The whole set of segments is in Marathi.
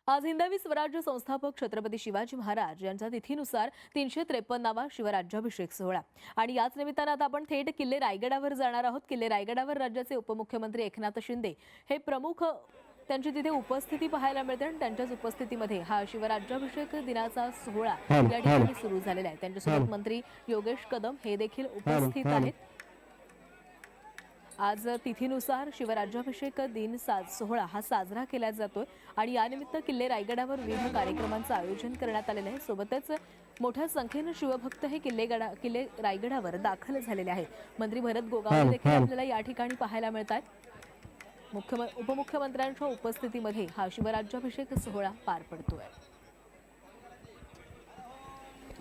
आज हिंदवी स्वराज्य संस्थापक छत्रपती शिवाजी महाराज यांच्या तिथीनुसार 353वा शिवराज्याभिषेक सोहळा आणि याच निमित्तानं आता आपण थेट किल्ले रायगडावर जाणार आहोत। किल्ले रायगडावर राज्याचे उपमुख्यमंत्री एकनाथ शिंदे हे प्रमुख त्यांची तिथे उपस्थिती पाहायला मिळते आणि त्यांच्याच उपस्थितीमध्ये हा शिवराज्याभिषेक दिनाचा सोहळा या ठिकाणी सुरू झालेला आहे। त्यांच्यासोबत मंत्री योगेश कदम हे देखील उपस्थित आहेत। आज तिथीनुसार शिवराज्याभिषेक दिन सोहळा हा साजरा केला जातोय आणि यानिमित्त किल्ले रायगडावर विविध कार्यक्रमांचं आयोजन करण्यात आलेलं आहे। सोबतच मोठ्या संख्येनं शिवभक्त हे किल्ले रायगडावर दाखल झालेले आहेत। मंत्री भरत गोगावले देखील आपल्याला या ठिकाणी पाहायला मिळतात। उपमुख्यमंत्र्यांच्या उपस्थितीमध्ये हा शिवराज्याभिषेक सोहळा पार पडतोय।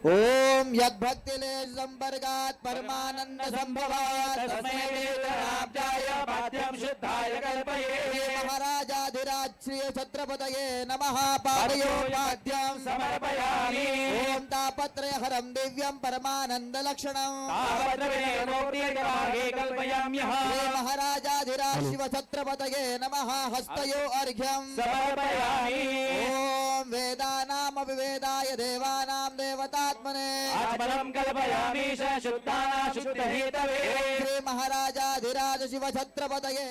ओम यद्भक्तिले संपर्गात परमानंद संभवात तस्मै वेदाब्जाय पाद्यं शुद्धाय कल्पये महाराजाधिराज श्री छत्रपतये नमः पादयो पाद्यं समर्पयामि ओम तापत्रयहरं दिव्यं परमानंद लक्षणं तापत्रयेनोक्तिर्गवाहे कल्पयाम्यः श्री महाराजाधिराज शिव छत्रपतये नमः हस्तयो अर्घ्यं समर्पयामि ओम वेदानां विवेदाय देवानां देवतात्मने आत्मनं कल्पयामि स शुद्धानां शुद्धहेतवे श्री महाराजाधिराज शिव छत्रपतये